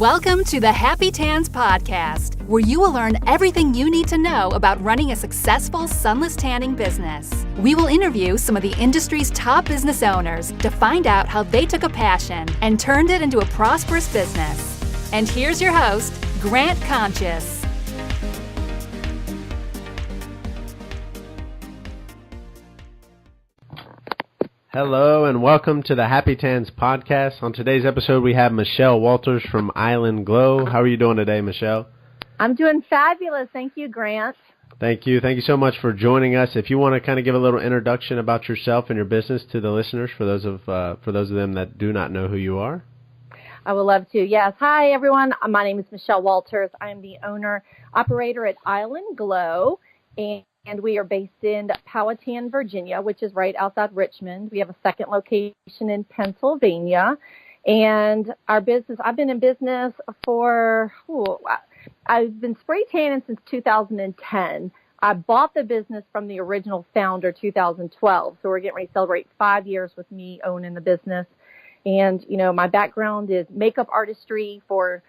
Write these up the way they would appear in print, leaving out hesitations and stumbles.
Welcome to the happytans podcast, where you will learn everything you need to know about running a successful sunless tanning business. We will interview some of the industry's top business owners to find out how they took a passion and turned it into a prosperous business. And here's your host, Grant Conscious. Hello and welcome to the happytans podcast. On today's episode, we have Michelle Walters from Island Glow. How are you doing today, Michelle? I'm doing fabulous. Thank you, Grant. Thank you. Thank you so much for joining us. If you want to kind of give a little introduction about yourself and your business to the listeners, for those of them that do not know who you are. I would love to. Yes. Hi, everyone. My name is Michelle Walters. I'm the owner-operator at Island Glow, and we are based in Powhatan, Virginia, which is right outside Richmond. We have a second location in Pennsylvania. And our business, I've been in business I've been spray tanning since 2010. I bought the business from the original founder, 2012. So we're getting ready to celebrate 5 years with me owning the business. And, you know, my background is makeup artistry for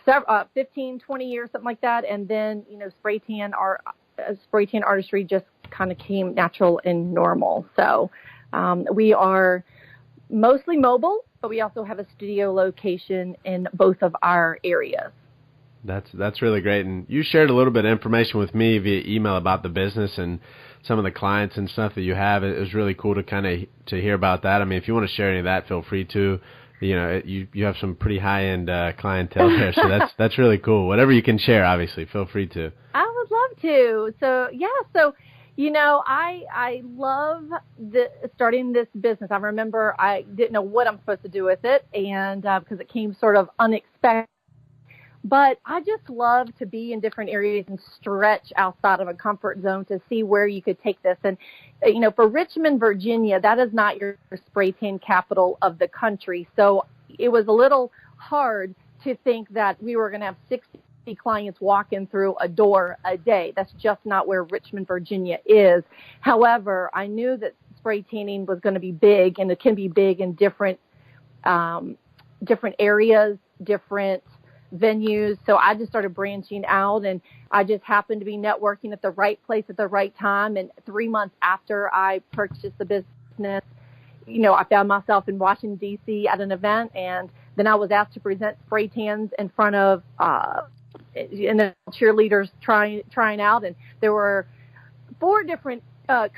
15, 20 years, something like that. And then, you know, spray tan artistry just kind of came natural and normal. So we are mostly mobile, but we also have a studio location in both of our areas. That's really great. And you shared a little bit of information with me via email about the business and some of the clients and stuff that you have. It was really cool to kind of to hear about that. I mean, if you want to share any of that, feel free to. You know, you have some pretty high-end clientele there, so that's really cool. Whatever you can share, obviously, feel free to. I would love to. So, you know, I love starting this business. I remember I didn't know what I'm supposed to do with it, and because it came sort of unexpected. But I just love to be in different areas and stretch outside of a comfort zone to see where you could take this. And, you know, for Richmond, Virginia, that is not your spray tan capital of the country. So it was a little hard to think that we were going to have 60 clients walking through a door a day. That's just not where Richmond, Virginia is. However, I knew that spray tanning was going to be big, and it can be big in different areas, different venues. So I just started branching out, and I just happened to be networking at the right place at the right time. And 3 months after I purchased the business, you know, I found myself in Washington, D.C. at an event, and then I was asked to present spray tans in front of cheerleaders trying out. And there were 4 different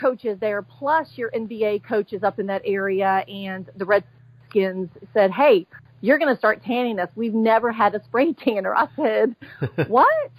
coaches there, plus your NBA coaches up in that area. And the Redskins said, "Hey, you're going to start tanning us. We've never had a spray tanner." I said, "What?"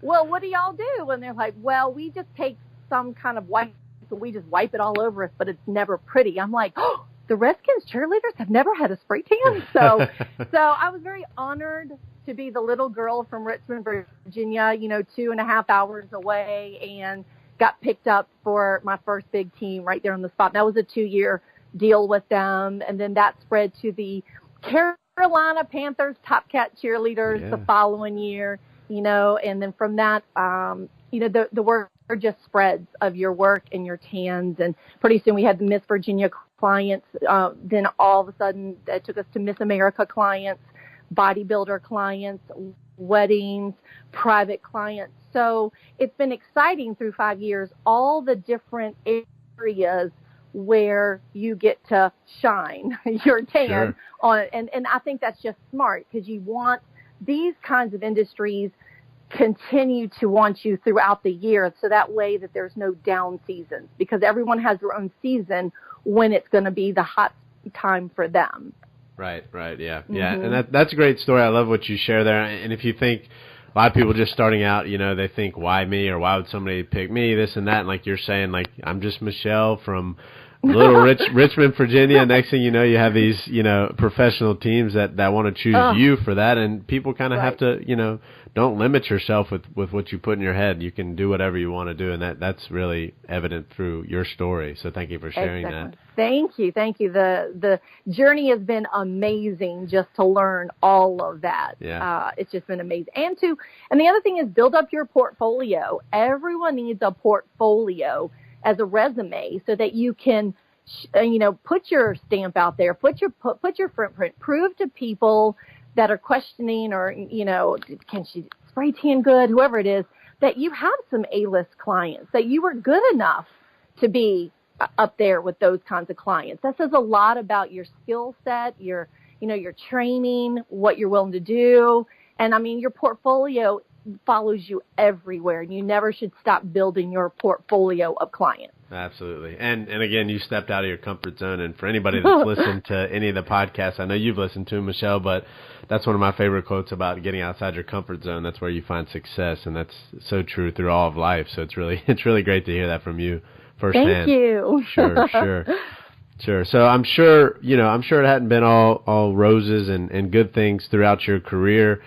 "Well, what do y'all do?" And they're like, "Well, we just take some kind of wipe and we just wipe it all over us, but it's never pretty." I'm like, "Oh, the Redskins cheerleaders have never had a spray tan?" So I was very honored to be the little girl from Richmond, Virginia, you know, 2.5 hours away, and got picked up for my first big team right there on the spot. And that was a 2-year deal with them. And then that spread to the Carolina Panthers Top Cat cheerleaders the following year, you know, and then from that, you know, the word just spreads of your work and your tans. And pretty soon we had the Miss Virginia clients. Then all of a sudden that took us to Miss America clients, bodybuilder clients, weddings, private clients. So it's been exciting through 5 years, all the different areas where you get to shine your tan on. And I think that's just smart, because you want these kinds of industries continue to want you throughout the year, so that way that there's no down seasons, because everyone has their own season when it's going to be the hot time for them. Right, yeah. And that's a great story. I love what you share there. And if you think, a lot of people just starting out, you know, they think, why me, or why would somebody pick me, this and that. And like you're saying, like, I'm just Michelle from little Richmond, Virginia. Next thing you know, you have these, you know, professional teams that want to choose you for that. And people kind of have to, you know, don't limit yourself with what you put in your head. You can do whatever you want to do. And that's really evident through your story. So thank you for sharing that. Thank you. The journey has been amazing just to learn all of that. Yeah. It's just been amazing. And the other thing is, build up your portfolio. Everyone needs a portfolio as a resume, so that you can, you know, put your stamp out there, put your footprint, prove to people that are questioning or, can she spray tan good, whoever it is, that you have some A-list clients, that you were good enough to be up there with those kinds of clients. That says a lot about your skill set, your training, what you're willing to do. And I mean, your portfolio follows you everywhere, and you never should stop building your portfolio of clients. Absolutely. And again, you stepped out of your comfort zone. And for anybody that's listened to any of the podcasts, I know you've listened to them, Michelle, but that's one of my favorite quotes about getting outside your comfort zone. That's where you find success. And that's so true through all of life. So it's really great to hear that from you firsthand. Thank you. Sure. So I'm sure it hadn't been all roses and good things throughout your career.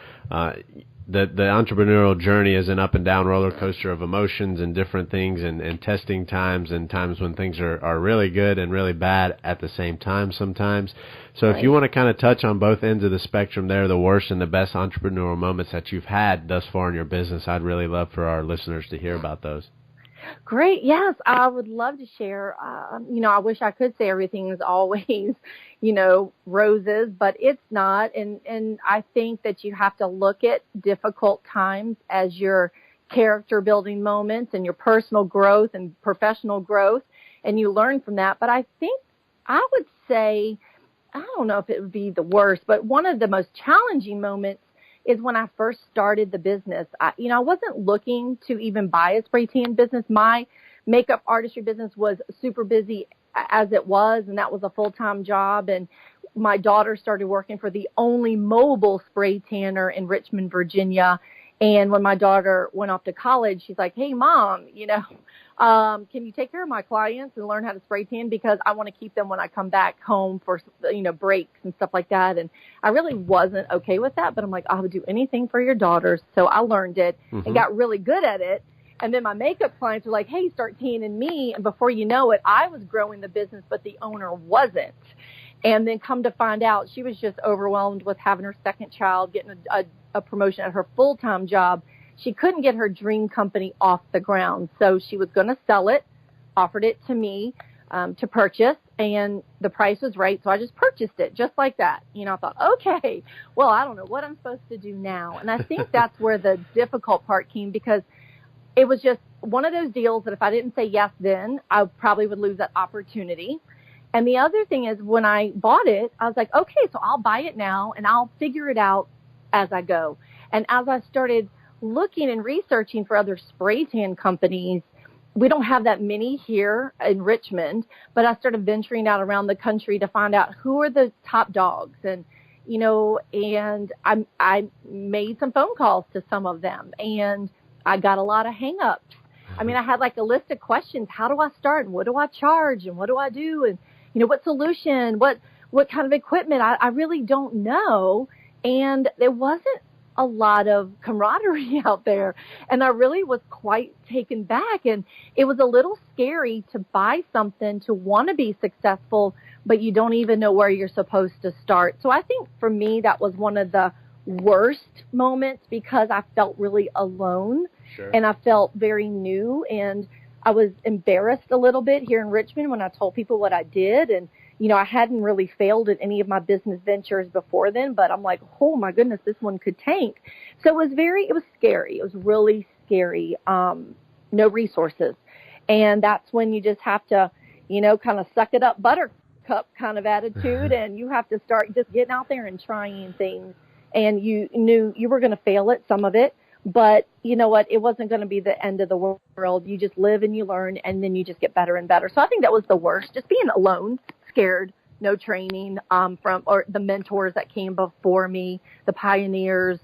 The entrepreneurial journey is an up and down roller coaster of emotions and different things and testing times and times when things are really good and really bad at the same time sometimes. So if you want to kind of touch on both ends of the spectrum there, the worst and the best entrepreneurial moments that you've had thus far in your business, I'd really love for our listeners to hear about those. Great. Yes, I would love to share. I wish I could say everything is always, roses, but it's not. And I think that you have to look at difficult times as your character building moments and your personal growth and professional growth, and you learn from that. But I think I would say, I don't know if it would be the worst, but one of the most challenging moments is when I first started the business. I wasn't looking to even buy a spray tan business. My makeup artistry business was super busy as it was, and that was a full-time job. And my daughter started working for the only mobile spray tanner in Richmond, Virginia. And when my daughter went off to college, she's like, "Hey, Mom, can you take care of my clients and learn how to spray tan? Because I want to keep them when I come back home for, breaks and stuff like that." And I really wasn't okay with that, but I'm like, I would do anything for your daughters. So I learned it and got really good at it. And then my makeup clients were like, "Hey, start tanning me." And before you know it, I was growing the business, but the owner wasn't. And then come to find out, she was just overwhelmed with having her second child, getting a promotion at her full-time job. She couldn't get her dream company off the ground. So she was going to sell it, offered it to me to purchase, and the price was right. So I just purchased it just like that. I thought, okay, well, I don't know what I'm supposed to do now. And I think that's where the difficult part came, because it was just one of those deals that if I didn't say yes then, I probably would lose that opportunity. And the other thing is, when I bought it, I was like, okay, so I'll buy it now and I'll figure it out as I go. And as I started looking and researching for other spray tan companies, we don't have that many here in Richmond, but I started venturing out around the country to find out who are the top dogs. And, and I made some phone calls to some of them, and I got a lot of hang-ups. I mean, I had like a list of questions. How do I start? And what do I charge? And what do I do? And, what solution? What kind of equipment? I really don't know. And there wasn't a lot of camaraderie out there. And I really was quite taken back. And it was a little scary to buy something, to want to be successful, but you don't even know where you're supposed to start. So I think for me, that was one of the worst moments, because I felt really alone. Sure. And I felt very new, and I was embarrassed a little bit here in Richmond when I told people what I did. And, I hadn't really failed at any of my business ventures before then, but I'm like, oh my goodness, this one could tank. So it was scary. It was really scary. No resources. And that's when you just have to, kind of suck it up, buttercup kind of attitude. And you have to start just getting out there and trying things. And you knew you were going to fail at some of it. But you know what? It wasn't going to be the end of the world. You just live and you learn, and then you just get better and better. So I think that was the worst, just being alone, scared, no training from or the mentors that came before me, the pioneers,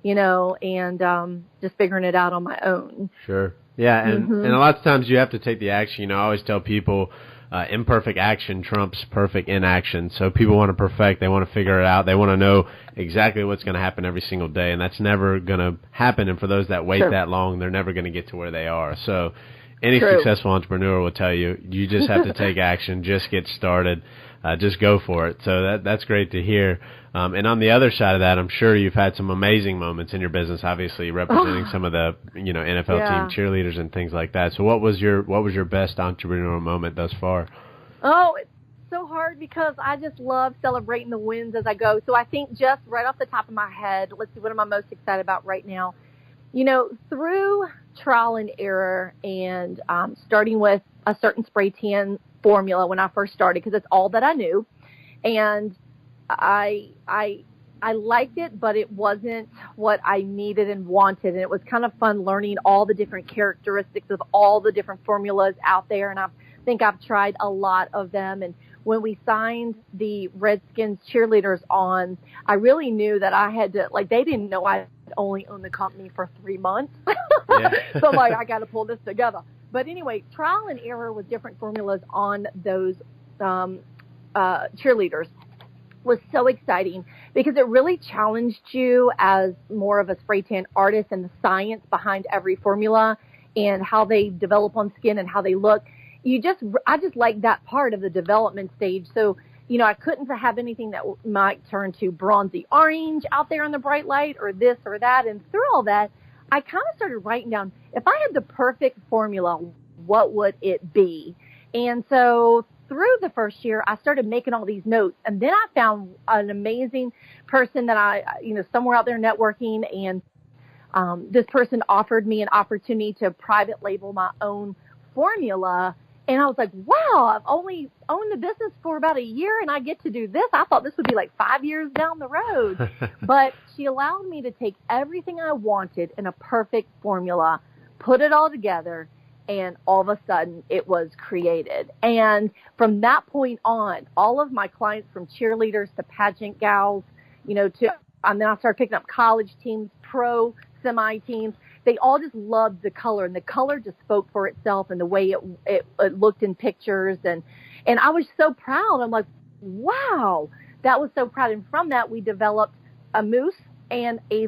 and just figuring it out on my own. Sure. Yeah, and a lot of times you have to take the action. I always tell people, imperfect action trumps perfect inaction. So people want to perfect. They want to figure it out. They want to know exactly what's going to happen every single day, and that's never going to happen. And for those that wait that long, they're never going to get to where they are. So any successful entrepreneur will tell you, you just have to take action, just get started, just go for it. So that's great to hear. And on the other side of that, I'm sure you've had some amazing moments in your business, obviously representing some of the, NFL team cheerleaders and things like that. So what was your best entrepreneurial moment thus far? Oh, so hard because I just love celebrating the wins as I go. So I think just right off the top of my head, let's see, what am I most excited about right now? You know, through trial and error and starting with a certain spray tan formula when I first started, because it's all that I knew. And I liked it, but it wasn't what I needed and wanted. And it was kind of fun learning all the different characteristics of all the different formulas out there. And I think I've tried a lot of them. And when we signed the Redskins cheerleaders on, I really knew that I had to, like, they didn't know I only owned the company for 3 months. Yeah. So I'm like, I got to pull this together. But anyway, trial and error with different formulas on those cheerleaders was so exciting because it really challenged you as more of a spray tan artist and the science behind every formula and how they develop on skin and how they look. I just like that part of the development stage. So, you know, I couldn't have anything that might turn to bronzy orange out there in the bright light or this or that. And through all that, I kind of started writing down, if I had the perfect formula, what would it be? And so through the first year, I started making all these notes. And then I found an amazing person that somewhere out there networking. And this person offered me an opportunity to private label my own formula. And I was like, wow, I've only owned the business for about a year and I get to do this. I thought this would be like 5 years down the road. But she allowed me to take everything I wanted in a perfect formula, put it all together, and all of a sudden it was created. And from that point on, all of my clients, from cheerleaders to pageant gals, and then I started picking up college teams, pro semi teams. They all just loved the color, and the color just spoke for itself and the way it looked in pictures. And I was so proud. I'm like, wow, that was so proud. And from that, we developed a mousse and a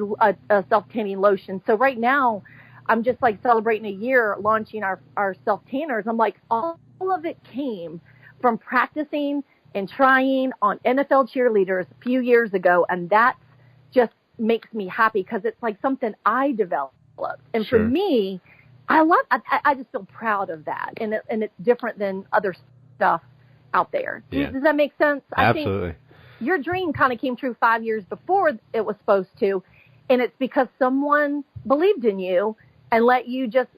self-tanning lotion. So right now, I'm just like celebrating a year launching our self-tanners. I'm like, all of it came from practicing and trying on NFL cheerleaders a few years ago. And that just makes me happy because it's like something I developed. And Sure. for me, I just feel proud of that. And it's different than other stuff out there. Yeah. Does that make sense? Absolutely. I think your dream kind of came true 5 years before it was supposed to. And it's because someone believed in you and let you just,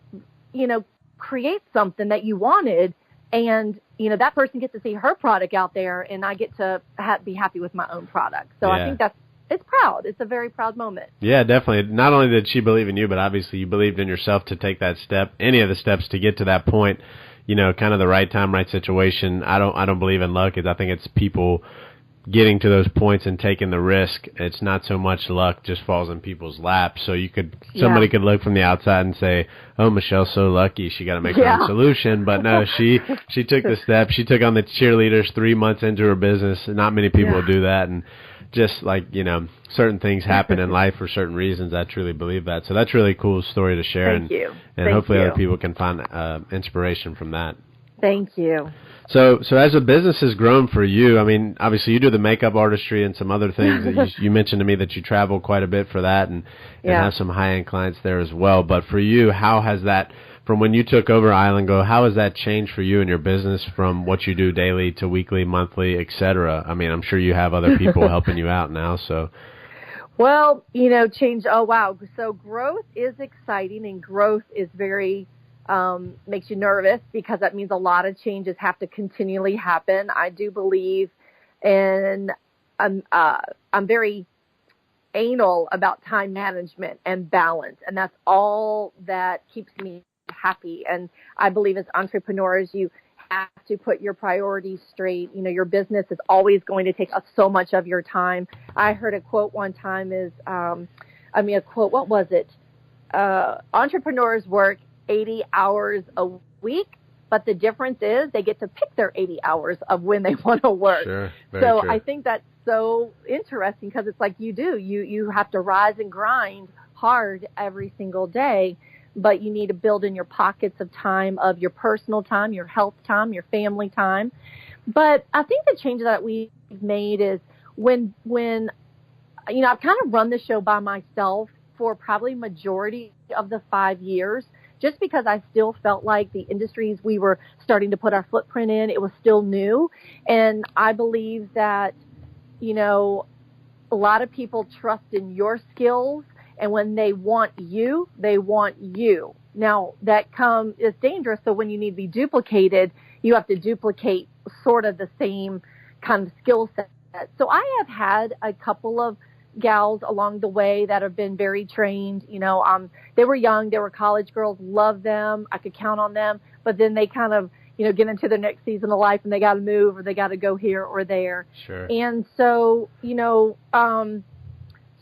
create something that you wanted. And, that person gets to see her product out there and I get to be happy with my own product. So Yeah. I think it's proud. It's a very proud moment. Yeah, definitely. Not only did she believe in you, but obviously you believed in yourself to take that step, any of the steps to get to that point, kind of the right time, right situation. I don't believe in luck. I think it's people getting to those points and taking the risk. It's not so much luck just falls in people's laps. So somebody could look from the outside and say, oh, Michelle's so lucky. She got to make her own solution. But no, she took the step. She took on the cheerleaders 3 months into her business. Not many people do that. And just like, certain things happen in life for certain reasons. I truly believe that. So that's a really cool story to share. Thank you. And hopefully other people can find inspiration from that. Thank you. So as a business has grown for you, I mean, obviously you do the makeup artistry and some other things that you mentioned to me that you travel quite a bit for that and have some high-end clients there as well. But for you, how has that, from when you took over Island Go, how has that changed for you and your business from what you do daily to weekly, monthly, et cetera? I mean, I'm sure you have other people helping you out now, so. Well, change. Oh, wow. So growth is exciting and growth is very, makes you nervous because that means a lot of changes have to continually happen. I do believe I'm very anal about time management and balance. And that's all that keeps me happy. And I believe as entrepreneurs, you have to put your priorities straight. Your business is always going to take up so much of your time. I heard a quote one time what was it? Entrepreneurs work 80 hours a week, but the difference is they get to pick their 80 hours of when they want to work. Sure, so true. I think that's so interesting because it's like you have to rise and grind hard every single day, but you need to build in your pockets of time, of your personal time, your health time, your family time. But I think the change that we've made is when I've kind of run the show by myself for probably majority of the 5 years, just because I still felt like the industries we were starting to put our footprint in, it was still new. And I believe that, you know, a lot of people trust in your skills, and when they want you, they want you. Now, that is dangerous, so when you need to be duplicated, you have to duplicate sort of the same kind of skill set. So I have had a couple of gals along the way that have been very trained. You know, they were young, they were college girls, loved them, I could count on them, but then they kind of, you know, get into their next season of life and they got to move or they got to go here or there. Sure. And so, you know,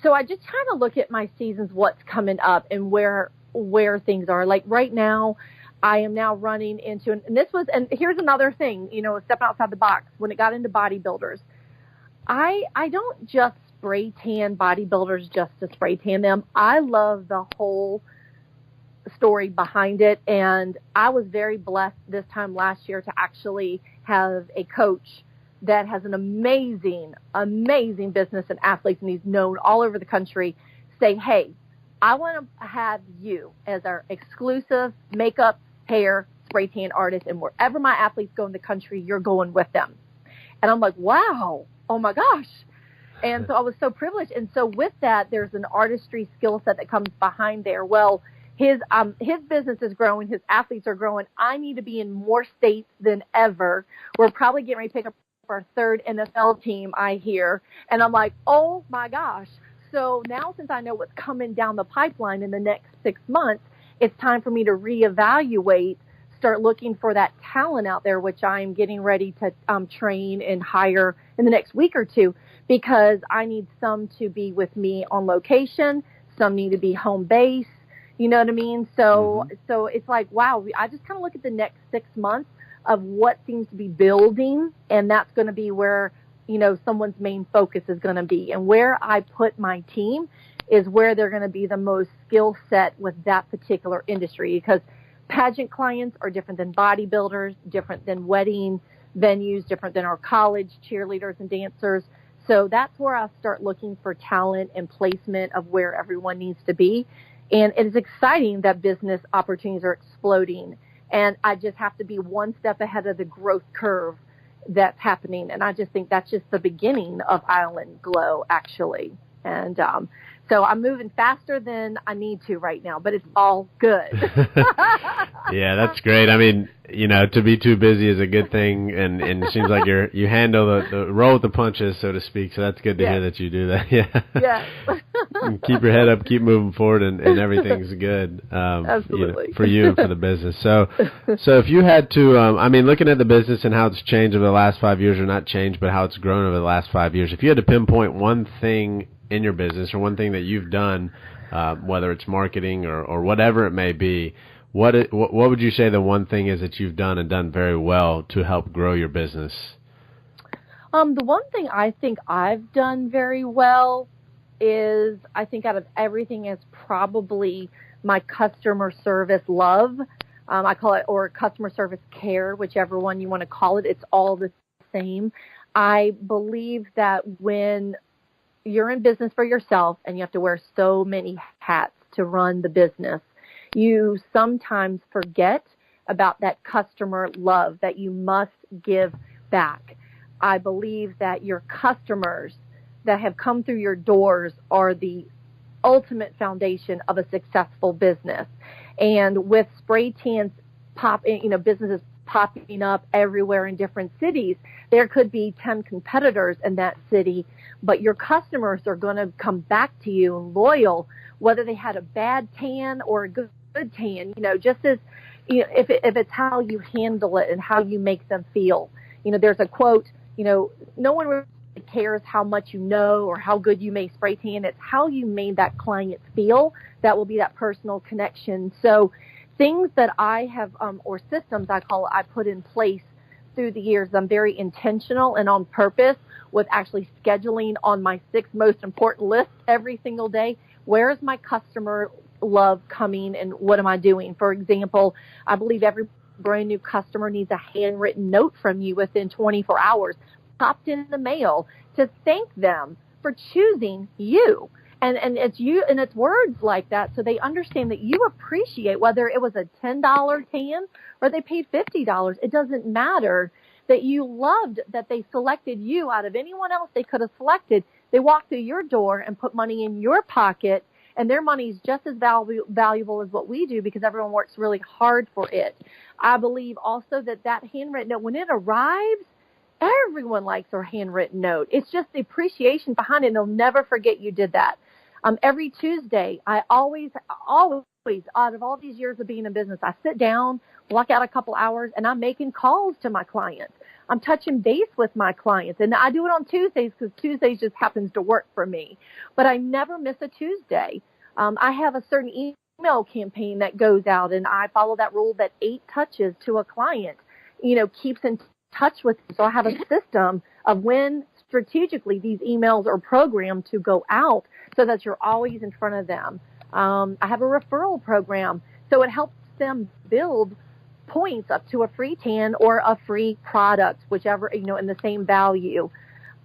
so I just kind of look at my seasons, what's coming up and where things are. Like right now, I am now running into, and here's another thing, you know, stepping outside the box. When it got into bodybuilders, I don't just spray tan bodybuilders just to spray tan them. I love the whole story behind it. And I was very blessed this time last year to actually have a coach that has an amazing, amazing business and athletes, and he's known all over the country, say, hey, I want to have you as our exclusive makeup, hair, spray tan artist, and wherever my athletes go in the country, you're going with them. And I'm like, wow, oh my gosh. And so I was so privileged. And so with that, there's an artistry skill set that comes behind there. Well, his business is growing. His athletes are growing. I need to be in more states than ever. We're probably getting ready to pick up our third NFL team, I hear. And I'm like, oh my gosh. So now, since I know what's coming down the pipeline in the next 6 months, it's time for me to reevaluate, start looking for that talent out there, which I'm getting ready to train and hire in the next week or two, because I need some to be with me on location. Some need to be home base. You know what I mean? So it's like, wow, I just kind of look at the next 6 months of what seems to be building, and that's going to be where, you know, someone's main focus is going to be. And where I put my team is where they're going to be the most skill set with that particular industry, because pageant clients are different than bodybuilders, different than wedding venues, different than our college cheerleaders and dancers. So that's where I start looking for talent and placement of where everyone needs to be. And it is exciting that business opportunities are exploding. And I just have to be one step ahead of the growth curve that's happening. And I just think that's just the beginning of Island Glow, actually. And so I'm moving faster than I need to right now, but it's all good. Yeah, that's great. I mean, you know, to be too busy is a good thing, and it seems like you handle the roll with the punches, so to speak. So that's good to hear that you do that. Yeah. Yeah. Keep your head up, keep moving forward, and everything's good. Absolutely. You know, for you and for the business. So if you had to, I mean, looking at the business and how it's changed over the last 5 years, or not changed, but how it's grown over the last 5 years, if you had to pinpoint one thing in your business or one thing that you've done, whether it's marketing or whatever it may be, what would you say the one thing is that you've done and done very well to help grow your business? The one thing I think I've done very well is, I think out of everything, is probably my customer service love. I call it, or customer service care, whichever one you want to call it. It's all the same. I believe that when you're in business for yourself and you have to wear so many hats to run the business, you sometimes forget about that customer love that you must give back. I believe that your customers that have come through your doors are the ultimate foundation of a successful business. And with spray tans businesses popping up everywhere in different cities, there could be 10 competitors in that city, but your customers are going to come back to you loyal, whether they had a bad tan or a good tan, you know, just as, you know, if it's how you handle it and how you make them feel. You know, there's a quote, you know, no one really cares how much you know or how good you may spray tan. It's how you made that client feel that will be that personal connection. So things that I have, or systems I call it, I put in place through the years. I'm very intentional and on purpose with actually scheduling on my 6 most important lists every single day. Where is my customer love coming and what am I doing? For example, I believe every brand new customer needs a handwritten note from you within 24 hours, popped in the mail to thank them for choosing you. And it's words like that, so they understand that you appreciate, whether it was a $10 tan or they paid $50. It doesn't matter, that you loved that they selected you out of anyone else they could have selected. They walked through your door and put money in your pocket, and their money is just as valuable as what we do because everyone works really hard for it. I believe also that handwritten note, when it arrives, everyone likes our handwritten note. It's just the appreciation behind it, and they'll never forget you did that. Every Tuesday, I always, out of all these years of being in business, I sit down, block out a couple hours, and I'm making calls to my clients. I'm touching base with my clients, and I do it on Tuesdays because Tuesdays just happens to work for me. But I never miss a Tuesday. I have a certain email campaign that goes out, and I follow that rule that 8 touches to a client, keeps in touch with them. So I have a system of when strategically these emails are programmed to go out so that you're always in front of them. I have a referral program, so it helps them build points up to a free tan or a free product, whichever, in the same value.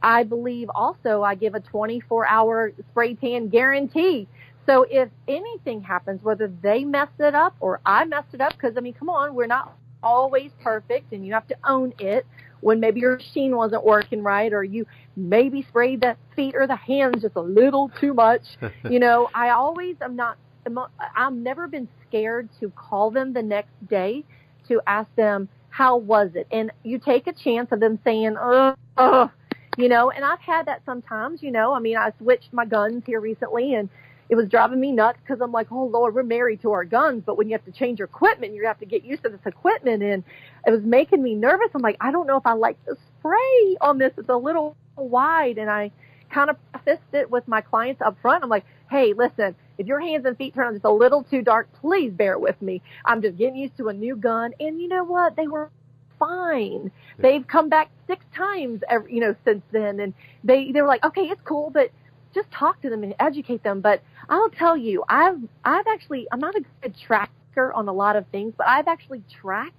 I believe also I give a 24-hour spray tan guarantee. So if anything happens, whether they mess it up or I messed it up, because, come on, we're not always perfect, and you have to own it when maybe your machine wasn't working right, or you maybe sprayed the feet or the hands just a little too much. I've never been scared to call them the next day to ask them, how was it? And you take a chance of them saying, and I've had that sometimes, I switched my guns here recently, and it was driving me nuts because I'm like, oh, Lord, we're married to our guns. But when you have to change your equipment, you have to get used to this equipment. And it was making me nervous. I'm like, I don't know if I like the spray on this. It's a little wide. And I kind of prefaced it with my clients up front. I'm like, hey, listen, if your hands and feet turn on just a little too dark, please bear with me. I'm just getting used to a new gun. And you know what? They were fine. They've come back 6 times, since then. And they were like, okay, it's cool, but just talk to them and educate them. But I'll tell you, I'm not a good tracker on a lot of things, but I've actually tracked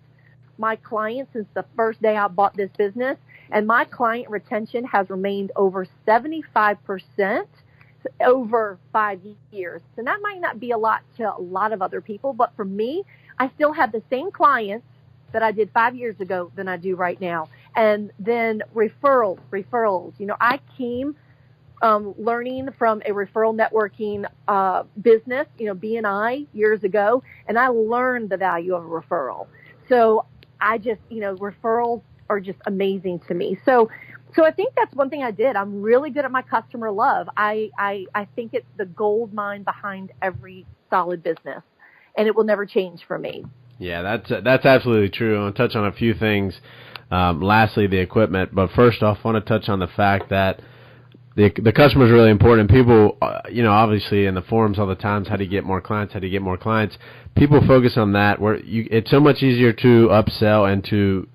my clients since the first day I bought this business, and my client retention has remained over 75% over 5 years. And that might not be a lot to a lot of other people, but for me, I still have the same clients that I did 5 years ago than I do right now. And then referrals. I came learning from a referral networking business, B&I years ago, and I learned the value of a referral. So I just, referrals are just amazing to me. So I think that's one thing I did. I'm really good at my customer love. I think it's the gold mine behind every solid business, and it will never change for me. Yeah, that's absolutely true. I want to touch on a few things. Lastly, the equipment, but first off, I want to touch on the fact that the customer is really important. People, obviously in the forums all the times, how do you get more clients? People focus on that. It's so much easier to upsell and to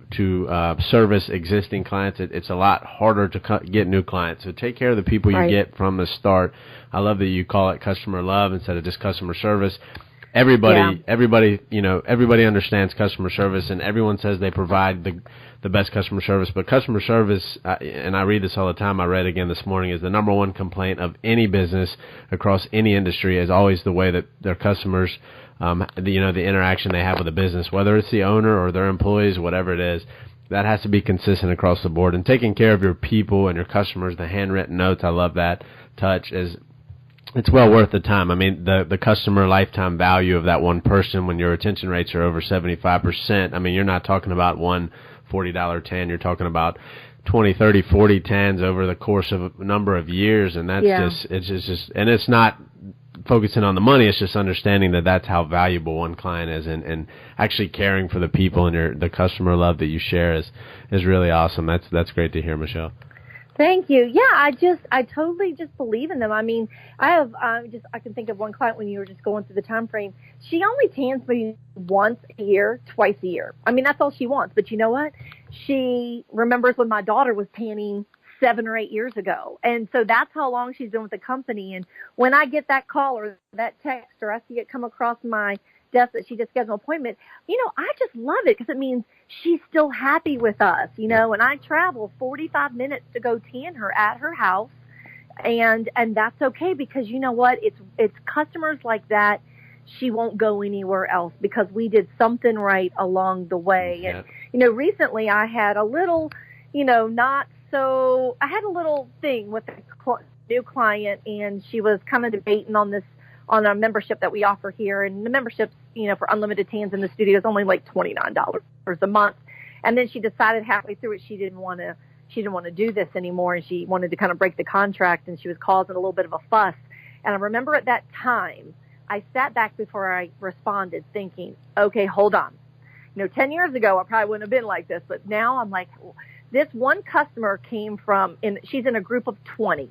service existing clients. It's a lot harder to get new clients. So take care of the people you get from the start. I love that you call it customer love instead of just customer service. Everybody understands customer service, and everyone says they provide the best customer service. But customer service, and I read this all the time, I read again this morning, is the number one complaint of any business across any industry, is always the way that their customers, the interaction they have with the business, whether it's the owner or their employees, whatever it is. That has to be consistent across the board. And taking care of your people and your customers, the handwritten notes, I love that touch, it's well worth the time. I mean, the customer lifetime value of that one person, when your retention rates are over 75%, I mean, you're not talking about one $40 tan. You're talking about 20, 30, 40 tans over the course of a number of years. And that's and it's not focusing on the money. It's just understanding that that's how valuable one client is, and actually caring for the people and the customer love that you share is really awesome. That's great to hear, Michelle. Thank you. Yeah, I totally just believe in them. I mean, I can think of one client when you were just going through the time frame. She only tans me once a year, twice a year. I mean, that's all she wants. But you know what? She remembers when my daughter was tanning 7 or 8 years ago. And so that's how long she's been with the company. And when I get that call or that text, or I see it come across my desk that she just scheduled an appointment, I just love it, because it means she's still happy with us, and I travel 45 minutes to go tan her at her house. And that's okay, because you know what? It's customers like that. She won't go anywhere else because we did something right along the way. Yeah. And, recently I had a little, I had a little thing with a new client, and she was kind of debating on a membership that we offer here. And the memberships, for unlimited tans in the studio is only like $29 a month. And then she decided halfway through it she didn't want to do this anymore, and she wanted to kind of break the contract, and she was causing a little bit of a fuss. And I remember at that time, I sat back before I responded thinking, okay, hold on. 10 years ago, I probably wouldn't have been like this, but now I'm like, this one customer came from, she's in a group of 20,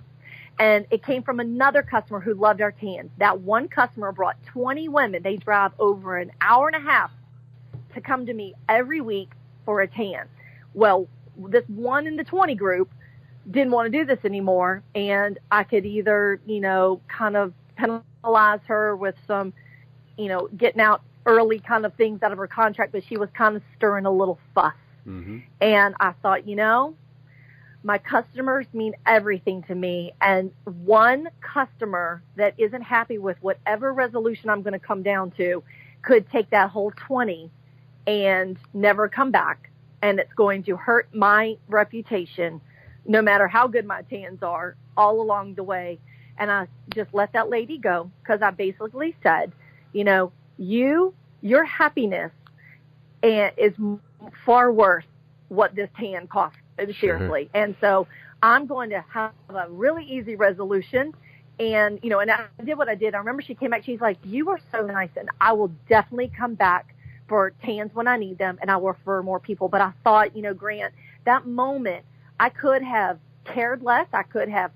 and it came from another customer who loved our tans. That one customer brought 20 women. They drive over an hour and a half to come to me every week for a tan. Well, this one in the 20 group didn't want to do this anymore, and I could either, kind of penalize her with some, getting out early kind of things out of her contract, but she was kind of stirring a little fuss. Mm-hmm. And I thought, my customers mean everything to me, and one customer that isn't happy with whatever resolution I'm going to come down to could take that whole 20 and never come back. And it's going to hurt my reputation, no matter how good my tans are, all along the way. And I just let that lady go, because I basically said, your happiness is far worth what this tan costs, seriously. Sure. And so I'm going to have a really easy resolution. And, and I did what I did. I remember she came back. She's like, you are so nice, and I will definitely come back for tans when I need them, and I will refer more people. But I thought, Grant, that moment, I could have cared less. I could have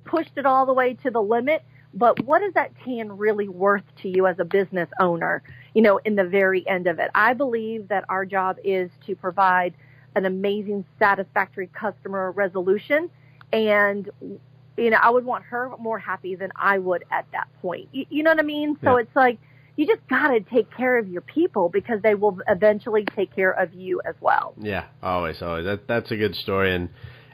pushed it all the way to the limit. But what is that tan really worth to you as a business owner, in the very end of it? I believe that our job is to provide an amazing, satisfactory customer resolution. And, I would want her more happy than I would at that point. You know what I mean? So It's like, you just got to take care of your people, because they will eventually take care of you as well. Yeah, always. That's a good story. And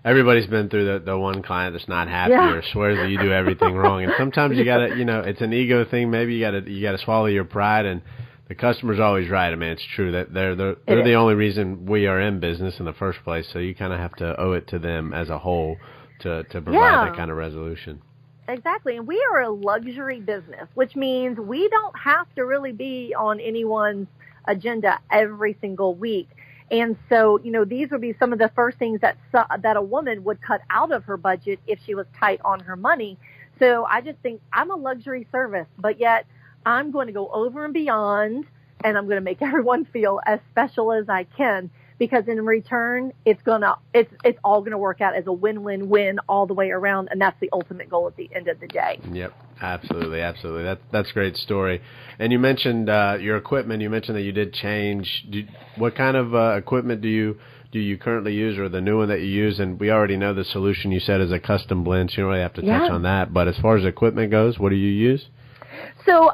everybody's been through the one client that's not happy or swears that you do everything wrong. And sometimes you got to, it's an ego thing. Maybe you got to swallow your pride, and the customer's always right. I mean, it's true that they're the only reason we are in business in the first place. So you kind of have to owe it to them as a whole to provide that kind of resolution. Exactly. And we are a luxury business, which means we don't have to really be on anyone's agenda every single week. And so, these would be some of the first things that a woman would cut out of her budget if she was tight on her money. So I just think I'm a luxury service, but yet I'm going to go over and beyond, and I'm going to make everyone feel as special as I can, because in return, it's all going to work out as a win-win-win all the way around, and that's the ultimate goal at the end of the day. Yep, absolutely. That's a great story. And you mentioned your equipment. You mentioned that you did change. What kind of equipment do you currently use, or the new one that you use? And we already know the solution you said is a custom blend, so you don't really have to touch on that. But as far as equipment goes, what do you use? So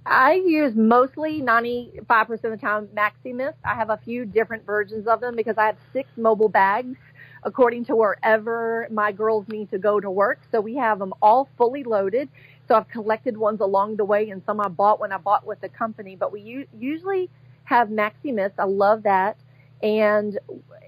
I use mostly 95% of the time Maximus. I have a few different versions of them because I have 6 mobile bags according to wherever my girls need to go to work. So we have them all fully loaded. So I've collected ones along the way, and some I bought when I bought with the company. But we usually have Maximus. I love that. And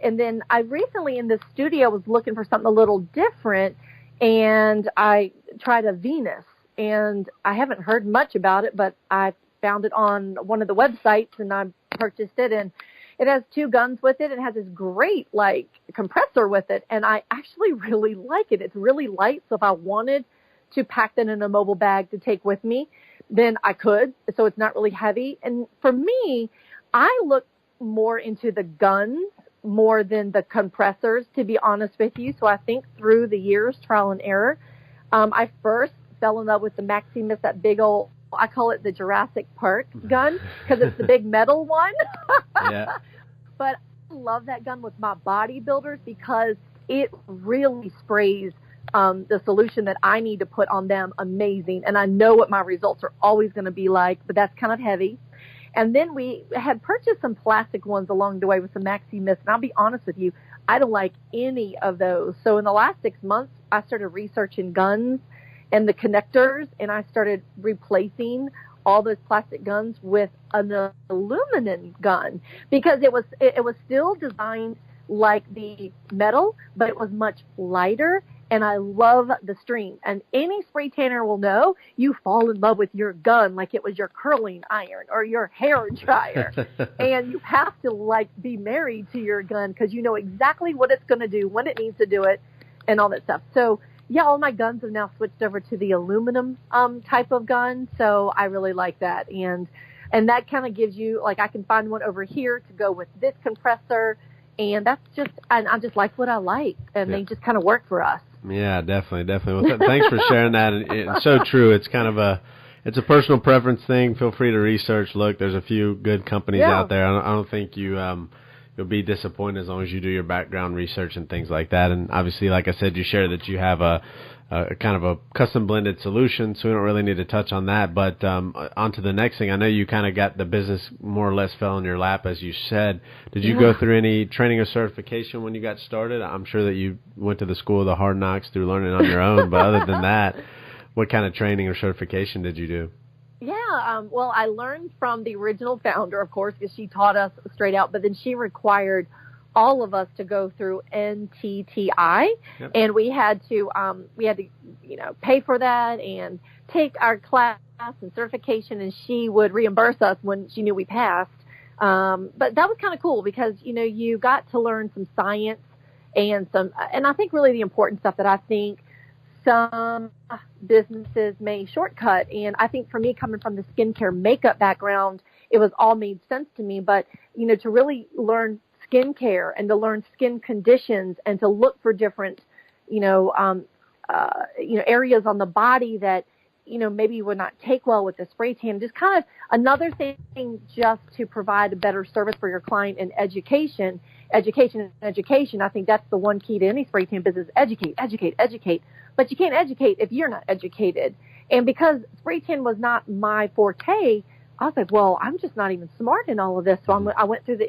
then I recently in the studio was looking for something a little different, and I tried a Venus. And I haven't heard much about it, but I found it on one of the websites, and I purchased it. And it has 2 guns with it. It has this great, compressor with it. And I actually really like it. It's really light. So if I wanted to pack that in a mobile bag to take with me, then I could. So it's not really heavy. And for me, I look more into the guns more than the compressors, to be honest with you. So I think through the years, trial and error, I first fell in love with the Maximus, that big old, I call it the Jurassic Park gun, because it's the big metal one. Yeah. But I love that gun with my bodybuilders because it really sprays the solution that I need to put on them amazing. And I know what my results are always going to be like, but that's kind of heavy. And then we had purchased some plastic ones along the way with some Maximus. And I'll be honest with you, I don't like any of those. So in the last 6 months, I started researching guns and the connectors, and I started replacing all those plastic guns with an aluminum gun, because it was still designed like the metal, but it was much lighter. And I love the stream. And any spray tanner will know you fall in love with your gun like it was your curling iron or your hair dryer. And you have to like be married to your gun because you know exactly what it's going to do, when it needs to do it, and all that stuff. So yeah, all my guns have now switched over to the aluminum type of gun. So I really like that. And that kind of gives you, like, I can find one over here to go with this compressor. And that's just, and I just like what I like. And they just kind of work for us. Yeah, definitely. Well, thanks for sharing that. And it's so true. It's kind of it's a personal preference thing. Feel free to research. Look, there's a few good companies out there. I don't think you'll be disappointed as long as you do your background research and things like that. And obviously, like I said, you shared that you have a kind of a custom blended solution, so we don't really need to touch on that. But on to the next thing. I know you kind of got the business more or less fell in your lap, as you said. Did you go through any training or certification when you got started? I'm sure that you went to the school of the hard knocks through learning on your own. But other than that, what kind of training or certification did you do? Yeah, well, I learned from the original founder, of course, because she taught us straight out. But then she required all of us to go through NTTI, and we had to pay for that and take our class and certification, and she would reimburse us when she knew we passed. But that was kind of cool because, you got to learn some science and I think really the important stuff that I think some businesses may shortcut. And I think for me, coming from the skincare makeup background, it was all made sense to me. But, to really learn skincare and to learn skin conditions and to look for different, areas on the body that, maybe would not take well with the spray tan. Just kind of another thing just to provide a better service for your client and education. I think that's the one key to any spray tan business: educate. But you can't educate if you're not educated. And because spray tan was not my forte, I was like, well, I'm just not even smart in all of this. So I went through the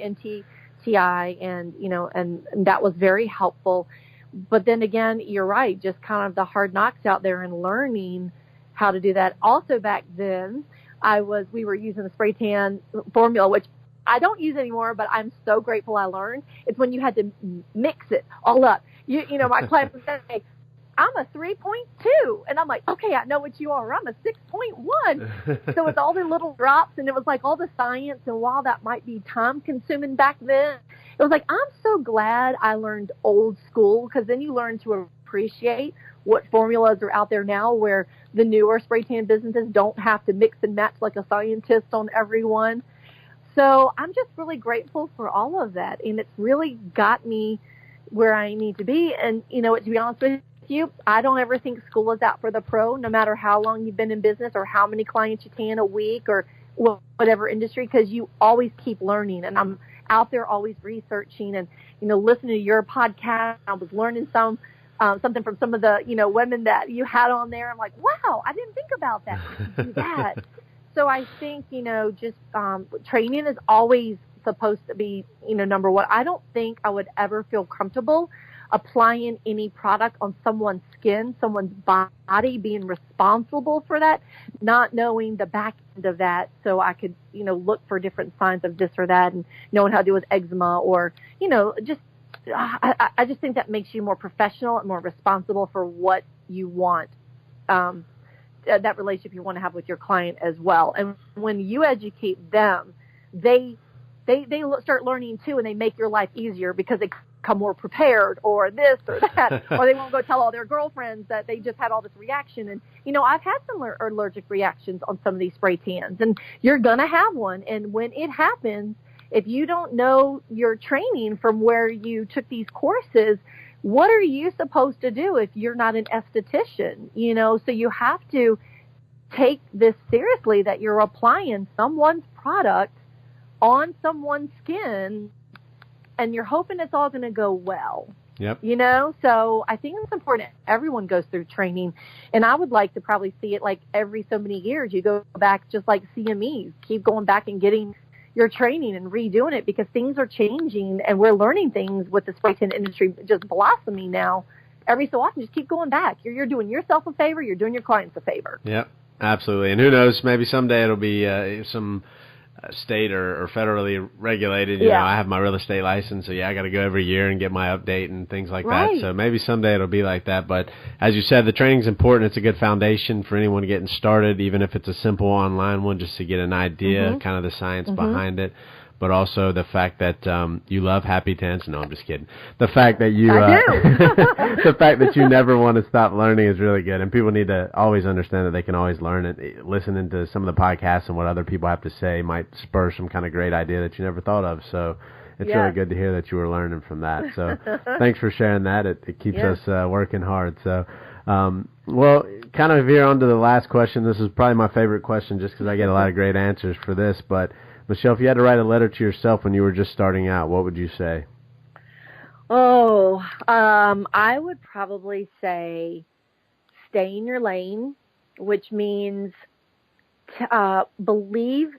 NTTI, and that was very helpful. But then again, you're right, just kind of the hard knocks out there and learning how to do that. Also back then, we were using the spray tan formula, which I don't use anymore, but I'm so grateful I learned. It's when you had to mix it all up. My client would say, I'm a 3.2. And I'm like, okay, I know what you are. I'm a 6.1. So it's all the little drops, and it was like all the science. And while that might be time consuming back then, it was like, I'm so glad I learned old school, because then you learn to appreciate what formulas are out there now, where the newer spray tan businesses don't have to mix and match like a scientist on every one. So I'm just really grateful for all of that. And it's really got me where I need to be. And, to be honest with you, I don't ever think school is out for the pro, no matter how long you've been in business or how many clients you tan a week or whatever industry, because you always keep learning. And I'm out there always researching and, listening to your podcast. I was learning something from some of the, women that you had on there. I'm like, wow, I didn't think about that. I could do that. So I think, training is always supposed to be, number one. I don't think I would ever feel comfortable applying any product on someone's skin, someone's body, being responsible for that, not knowing the back end of that. So I could, look for different signs of this or that, and knowing how to deal with eczema or, I just think that makes you more professional and more responsible for what you want, that relationship you want to have with your client as well. And when you educate them, they start learning too, and they make your life easier because they come more prepared, or this or that, or they won't go tell all their girlfriends that they just had all this reaction. And, I've had some allergic reactions on some of these spray tans, and you're going to have one. And when it happens, if you don't know your training from where you took these courses, what are you supposed to do if you're not an esthetician? So you have to take this seriously, that you're applying someone's product on someone's skin, and you're hoping it's all going to go well. Yep. So I think it's important everyone goes through training, and I would like to probably see it like every so many years. You go back, just like CMEs, keep going back and getting your training and redoing it, because things are changing and we're learning things with the spray tan industry just blossoming now. every so often, just keep going back. You're doing yourself a favor. You're doing your clients a favor. Yep, absolutely. And who knows, maybe someday it'll be some state or federally regulated. You know, I have my real estate license, so I got to go every year and get my update and things like that. So maybe someday it'll be like that. But as you said, the training's important. It's a good foundation for anyone getting started, even if it's a simple online one, just to get an idea, kind of the science behind it. But also the fact that you love Happy Tans. No, I'm just kidding. The fact that you the fact that you never want to stop learning is really good. And people need to always understand that they can always learn it. Listening to some of the podcasts and what other people have to say might spur some kind of great idea that you never thought of. So it's really good to hear that you were learning from that. So thanks for sharing that. It keeps us working hard. So, well, kind of here on to the last question. This is probably my favorite question just because I get a lot of great answers for this. But Michelle, if you had to write a letter to yourself when you were just starting out, what would you say? I would probably say stay in your lane, which means believe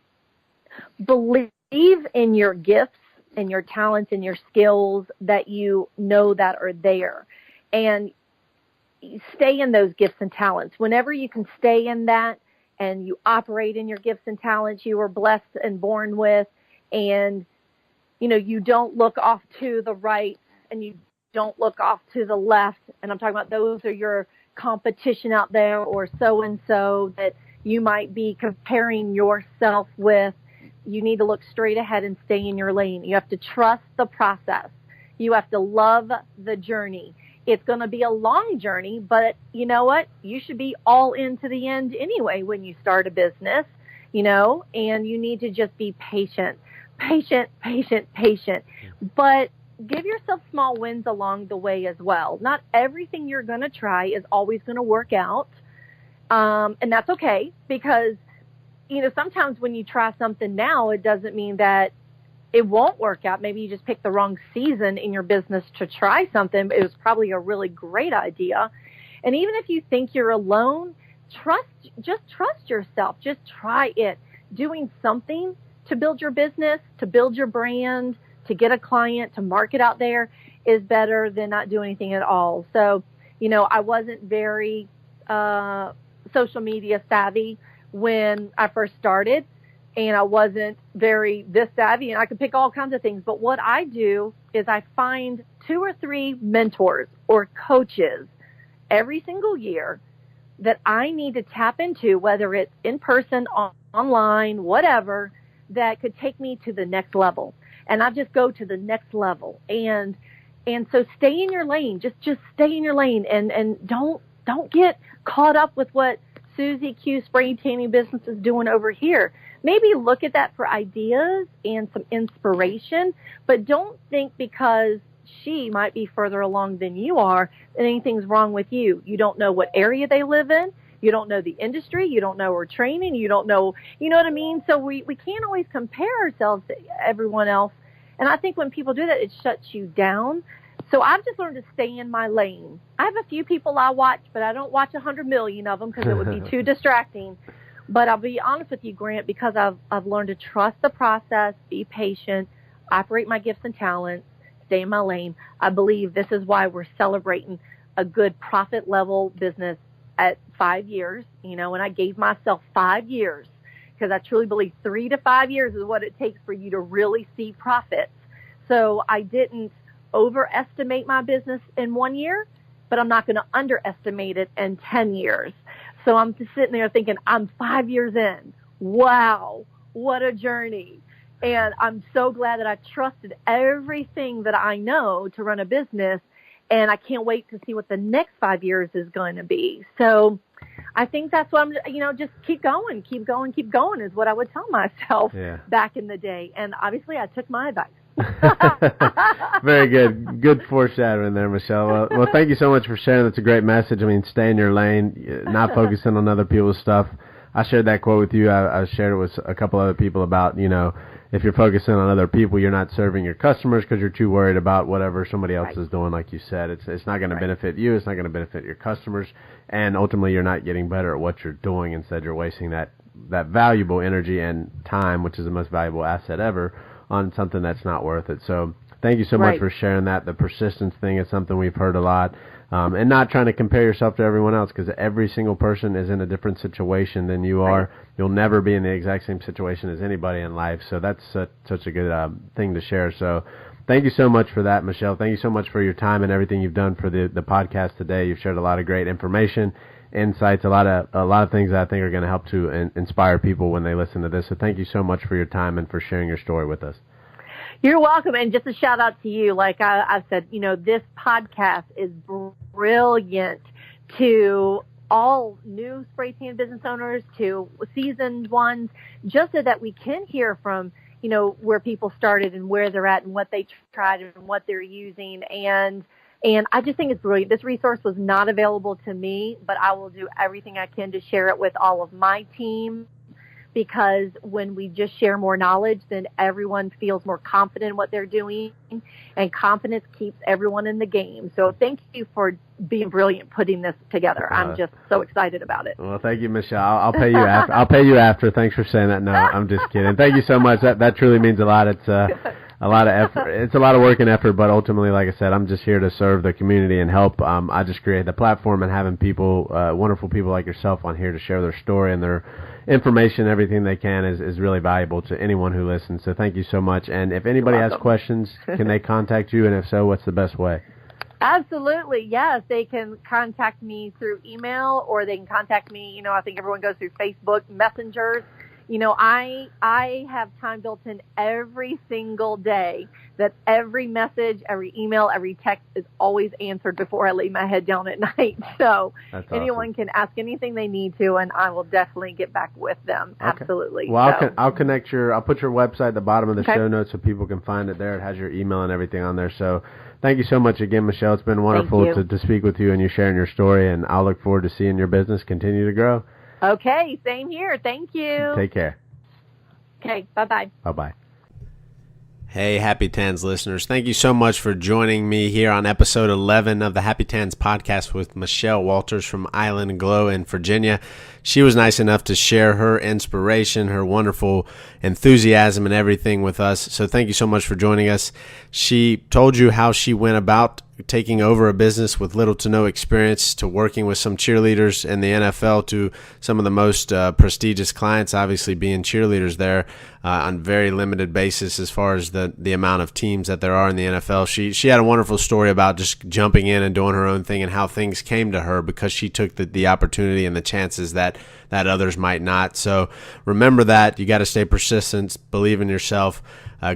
in your gifts and your talents and your skills that you know that are there. And stay in those gifts and talents. Whenever you can stay in that, and you operate in your gifts and talents you were blessed and born with, and, you know, you don't look off to the right and you don't look off to the left, and I'm talking about those are your competition out there or so-and-so that you might be comparing yourself with. You need to look straight ahead and stay in your lane. You have to trust the process. You have to love the journey. It's going to be a long journey, but you know what? You should be all in to the end anyway when you start a business, you know, and you need to just be patient. But give yourself small wins along the way as well. Not everything you're going to try is always going to work out, and that's okay because, you know, sometimes when you try something now, it doesn't mean that it won't work out. Maybe you just picked the wrong season in your business to try something. It was probably a really great idea. And even if you think you're alone, just trust yourself. Just try it. Doing something to build your business, to build your brand, to get a client, to market out there is better than not doing anything at all. So, you know, I wasn't very social media savvy when I first started. And I wasn't very this savvy, and I could pick all kinds of things. But what I do is I find 2 or 3 mentors or coaches every single year that I need to tap into, whether it's in person, online, whatever, that could take me to the next level. And I just go to the next level. And so stay in your lane. Just stay in your lane, and don't get caught up with what Susie Q Spray Tanning Business is doing over here. Maybe look at that for ideas and some inspiration, but don't think because she might be further along than you are that anything's wrong with you. You don't know what area they live in. You don't know the industry. You don't know her training. You don't know, you know what I mean? So we can't always compare ourselves to everyone else. And I think when people do that, it shuts you down. So I've just learned to stay in my lane. I have a few people I watch, but I don't watch 100 million of them because it would be too distracting. But I'll be honest with you, Grant, because I've learned to trust the process, be patient, operate my gifts and talents, stay in my lane. I believe this is why we're celebrating a good profit level business at 5 years, you know, and I gave myself 5 years because I truly believe 3 to 5 years is what it takes for you to really see profits. So I didn't overestimate my business in 1 year, but I'm not going to underestimate it in 10 years. So I'm just sitting there thinking, I'm 5 years in. Wow, what a journey. And I'm so glad that I trusted everything that I know to run a business. And I can't wait to see what the next 5 years is going to be. So I think that's what just keep going is what I would tell myself back in the day. And obviously I took my advice. Very good. Good foreshadowing there, Michelle. Well, thank you so much for sharing. That's a great message. I mean, stay in your lane, not focusing on other people's stuff. I shared that quote with you. I shared it with a couple other people about, you know, if you're focusing on other people, you're not serving your customers because you're too worried about whatever somebody else is doing, like you said. It's not going to benefit you. It's not going to benefit your customers. And ultimately, you're not getting better at what you're doing. Instead, you're wasting that valuable energy and time, which is the most valuable asset ever, on something that's not worth it. So thank you so much for sharing that. The persistence thing is something we've heard a lot. And not trying to compare yourself to everyone else, because every single person is in a different situation than you are. You'll never be in the exact same situation as anybody in life. So that's such a good thing to share. So thank you so much for that, Michelle. Thank you so much for your time and everything you've done for the podcast today. You've shared a lot of great information, insights, a lot of things that I think are going to help to inspire people when they listen to this. So thank you so much for your time and for sharing your story with us. You're welcome. And just a shout out to you. Like I said, this podcast is brilliant to all new spray tan business owners, to seasoned ones, just so that we can hear from, where people started and where they're at and what they tried and what they're using. And I just think it's brilliant. This resource was not available to me, but I will do everything I can to share it with all of my team, because when we just share more knowledge, then everyone feels more confident in what they're doing, and confidence keeps everyone in the game. So thank you for being brilliant putting this together. I'm just so excited about it. Well, thank you, Michelle. I'll pay you after. I'll pay you after. Thanks for saying that. No, I'm just kidding. Thank you so much. That truly means a lot. It's a lot of effort. It's a lot of work and effort, but ultimately, like I said, I'm just here to serve the community and help. I just created the platform, and having people, wonderful people like yourself on here to share their story and their information, everything they can is really valuable to anyone who listens. So thank you so much. And if anybody has questions, can they contact you? And if so, what's the best way? Absolutely. Yes. They can contact me through email, or they can contact me. I think everyone goes through Facebook messengers. I have time built in every single day that every message, every email, every text is always answered before I lay my head down at night. So anyone can ask anything they need to, and I will definitely get back with them. Okay. Absolutely. Well, I'll connect I'll put your website at the bottom of the show notes so people can find it there. It has your email and everything on there. So thank you so much again, Michelle. It's been wonderful to speak with you, and you sharing your story, and I'll look forward to seeing your business continue to grow. Okay, same here. Thank you. Take care. Okay, bye-bye. Bye-bye. Hey, Happy Tans listeners. Thank you so much for joining me here on episode 11 of the Happy Tans podcast with Michelle Walters from Island Glow in Virginia. She was nice enough to share her inspiration, her wonderful enthusiasm and everything with us. So thank you so much for joining us. She told you how she went about taking over a business with little to no experience, to working with some cheerleaders in the NFL, to some of the most prestigious clients, obviously being cheerleaders there on very limited basis as far as the amount of teams that there are in the NFL. She had a wonderful story about just jumping in and doing her own thing, and how things came to her because she took the opportunity and the chances that others might not. So remember that. You got to stay persistent, believe in yourself.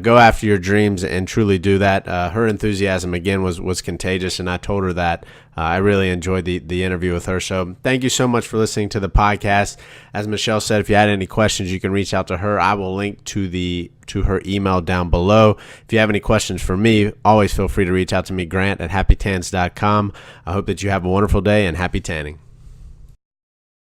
Go after your dreams and truly do that. Her enthusiasm, again, was contagious, and I told her that. I really enjoyed the interview with her. So thank you so much for listening to the podcast. As Michelle said, if you had any questions, you can reach out to her. I will link to her email down below. If you have any questions for me, always feel free to reach out to me, Grant at happytans.com. I hope that you have a wonderful day, and happy tanning.